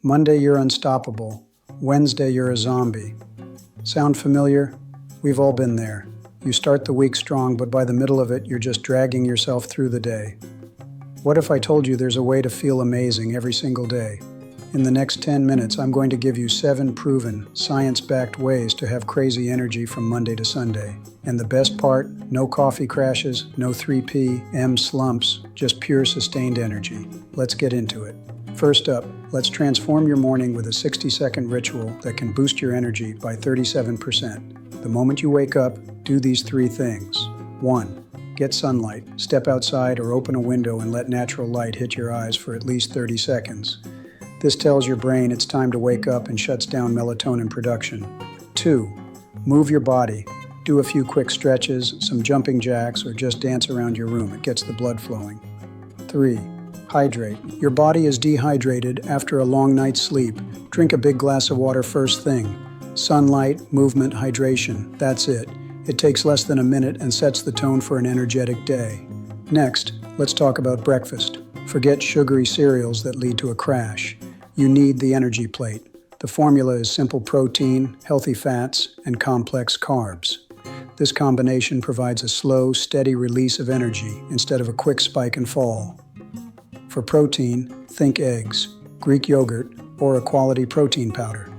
Monday, you're unstoppable. Wednesday, you're a zombie. Sound familiar? We've all been there. You start the week strong, but by the middle of it, you're just dragging yourself through the day. What if I told you there's a way to feel amazing every single day? In the next 10 minutes, I'm going to give you 7 proven, science-backed ways to have crazy energy from Monday to Sunday. And the best part, no coffee crashes, no 3 p.m. slumps, just pure sustained energy. Let's get into it. First up, let's transform your morning with a 60-second ritual that can boost your energy by 37%. The moment you wake up, do these 3 things. 1. Get sunlight. Step outside or open a window and let natural light hit your eyes for at least 30 seconds. This tells your brain it's time to wake up and shuts down melatonin production. 2. Move your body. Do a few quick stretches, some jumping jacks, or just dance around your room. It gets the blood flowing. 3. Hydrate. Your body is dehydrated after a long night's sleep. Drink a big glass of water first thing. Sunlight, movement, hydration. That's it. It takes less than a minute and sets the tone for an energetic day. Next, let's talk about breakfast. Forget sugary cereals that lead to a crash. You need the energy plate. The formula is simple protein, healthy fats, and complex carbs. This combination provides a slow, steady release of energy instead of a quick spike and fall. For protein, think eggs, Greek yogurt, or a quality protein powder.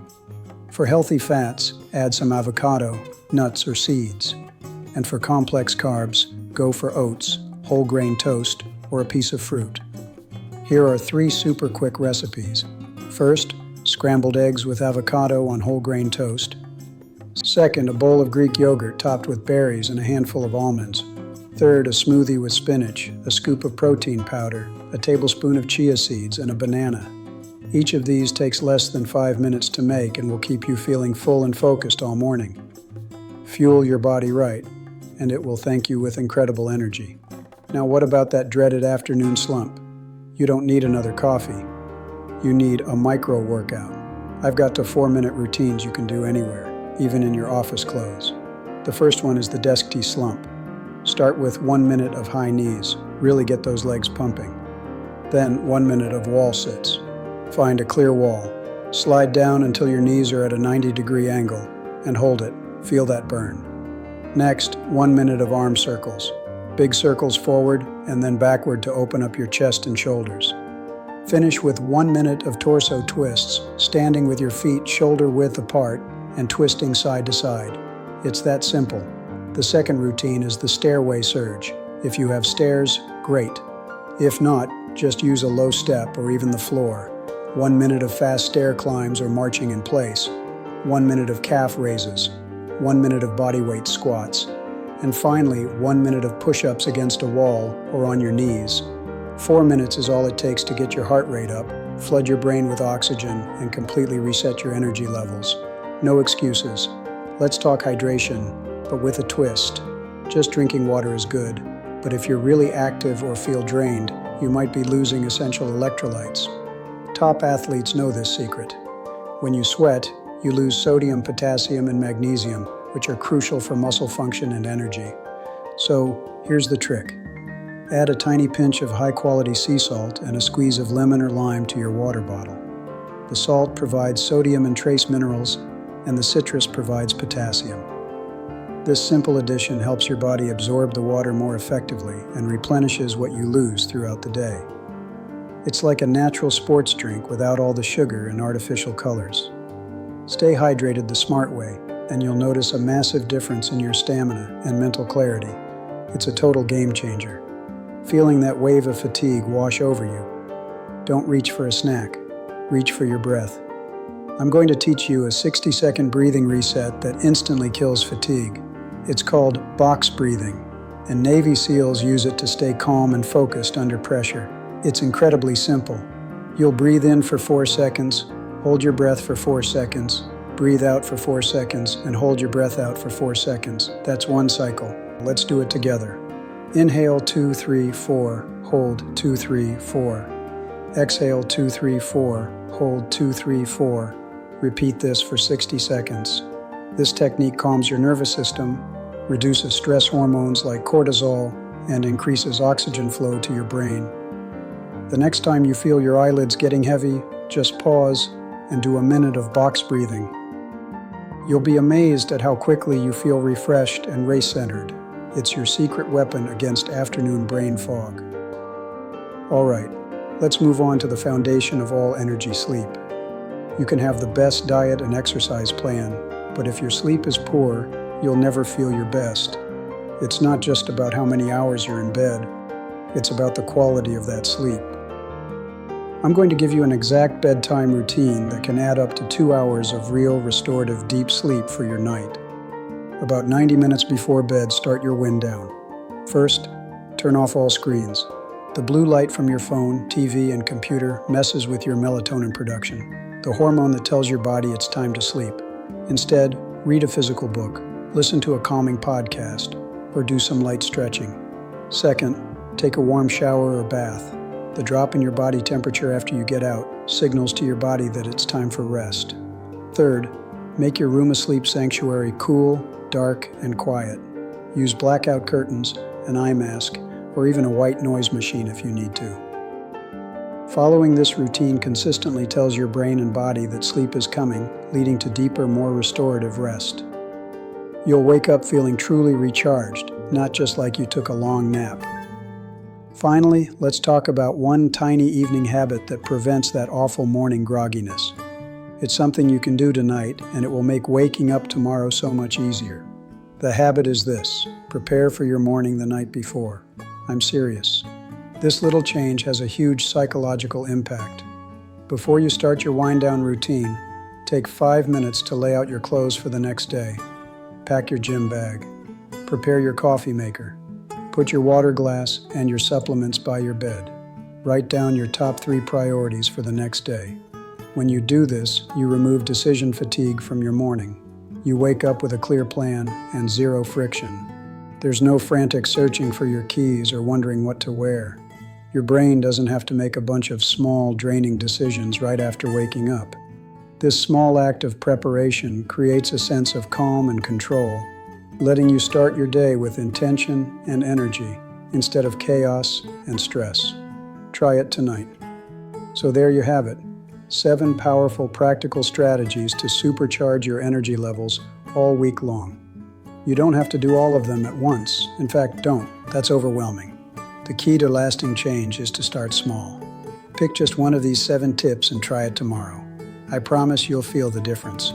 For healthy fats, add some avocado, nuts, or seeds. And for complex carbs, go for oats, whole grain toast, or a piece of fruit. Here are 3 super quick recipes. First, scrambled eggs with avocado on whole grain toast. Second, a bowl of Greek yogurt topped with berries and a handful of almonds. Third, a smoothie with spinach, a scoop of protein powder, a tablespoon of chia seeds, and a banana. Each of these takes less than 5 minutes to make and will keep you feeling full and focused all morning. Fuel your body right, and it will thank you with incredible energy. Now, what about that dreaded afternoon slump? You don't need another coffee. You need a micro workout. I've got to 4-minute routines you can do anywhere, even in your office clothes. The first one is the desk tea slump. Start with 1 minute of high knees. Really get those legs pumping. Then 1 minute of wall sits. Find a clear wall. Slide down until your knees are at a 90-degree angle and hold it. Feel that burn. Next, 1 minute of arm circles. Big circles forward and then backward to open up your chest and shoulders. Finish with 1 minute of torso twists, standing with your feet shoulder width apart and twisting side to side. It's that simple. The second routine is the stairway surge. If you have stairs, great. If not, just use a low step or even the floor. 1 minute of fast stair climbs or marching in place. 1 minute of calf raises. 1 minute of bodyweight squats. And finally, 1 minute of push-ups against a wall or on your knees. 4 minutes is all it takes to get your heart rate up, flood your brain with oxygen, and completely reset your energy levels. No excuses. Let's talk hydration, but with a twist. Just drinking water is good, but if you're really active or feel drained, you might be losing essential electrolytes. Top athletes know this secret. When you sweat, you lose sodium, potassium, and magnesium, which are crucial for muscle function and energy. So, here's the trick. Add a tiny pinch of high-quality sea salt and a squeeze of lemon or lime to your water bottle. The salt provides sodium and trace minerals, and the citrus provides potassium. This simple addition helps your body absorb the water more effectively and replenishes what you lose throughout the day. It's like a natural sports drink without all the sugar and artificial colors. Stay hydrated the smart way, and you'll notice a massive difference in your stamina and mental clarity. It's a total game changer. Feeling that wave of fatigue wash over you. Don't reach for a snack. Reach for your breath. I'm going to teach you a 60-second breathing reset that instantly kills fatigue. It's called box breathing, and Navy SEALs use it to stay calm and focused under pressure. It's incredibly simple. You'll breathe in for 4 seconds, hold your breath for 4 seconds, breathe out for 4 seconds, and hold your breath out for 4 seconds. That's 1 cycle. Let's do it together. Inhale 2, 3, 4, hold 2, 3, 4. Exhale 2, 3, 4, hold 2, 3, 4. Repeat this for 60 seconds. This technique calms your nervous system, reduces stress hormones like cortisol, and increases oxygen flow to your brain. The next time you feel your eyelids getting heavy, Just pause and do a minute of box breathing. You'll be amazed at how quickly you feel refreshed and race-centered. It's your secret weapon against afternoon brain fog. All right, let's move on to the foundation of all energy, sleep. You can have the best diet and exercise plan, but if your sleep is poor, you'll never feel your best. It's not just about how many hours you're in bed, it's about the quality of that sleep. I'm going to give you an exact bedtime routine that can add up to 2 hours of real restorative deep sleep for your night. About 90 minutes before bed, start your wind down. First, turn off all screens. The blue light from your phone, TV, and computer messes with your melatonin production, the hormone that tells your body it's time to sleep. Instead, read a physical book, listen to a calming podcast, or do some light stretching. Second, take a warm shower or bath. The drop in your body temperature after you get out signals to your body that it's time for rest. Third, make your room a sleep sanctuary cool, dark, and quiet. Use blackout curtains, an eye mask, or even a white noise machine if you need to. Following this routine consistently tells your brain and body that sleep is coming, leading to deeper, more restorative rest. You'll wake up feeling truly recharged, not just like you took a long nap. Finally, let's talk about one tiny evening habit that prevents that awful morning grogginess. It's something you can do tonight, and it will make waking up tomorrow so much easier. The habit is this: prepare for your morning the night before. I'm serious. This little change has a huge psychological impact. Before you start your wind-down routine, take 5 minutes to lay out your clothes for the next day. Pack your gym bag. Prepare your coffee maker. Put your water glass and your supplements by your bed. Write down your top 3 priorities for the next day. When you do this, you remove decision fatigue from your morning. You wake up with a clear plan and zero friction. There's no frantic searching for your keys or wondering what to wear. Your brain doesn't have to make a bunch of small, draining decisions right after waking up. This small act of preparation creates a sense of calm and control, letting you start your day with intention and energy instead of chaos and stress. Try it tonight. So there you have it, 7 powerful practical strategies to supercharge your energy levels all week long. You don't have to do all of them at once. In fact, don't. That's overwhelming. The key to lasting change is to start small. Pick just one of these 7 tips and try it tomorrow. I promise you'll feel the difference.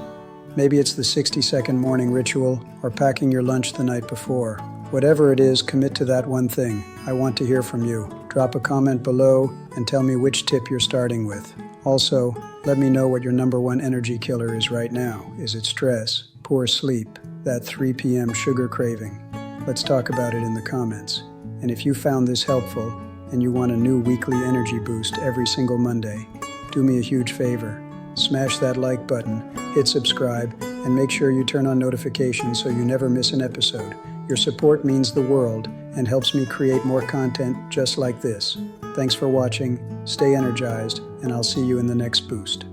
Maybe it's the 60-second morning ritual or packing your lunch the night before. Whatever it is, commit to that one thing. I want to hear from you. Drop a comment below and tell me which tip you're starting with. Also, let me know what your #1 energy killer is right now. Is it stress, poor sleep, that 3 p.m. sugar craving? Let's talk about it in the comments. And if you found this helpful and you want a new weekly energy boost every single Monday, do me a huge favor. Smash that like button, hit subscribe, and make sure you turn on notifications so you never miss an episode. Your support means the world and helps me create more content just like this. Thanks for watching, stay energized, and I'll see you in the next boost.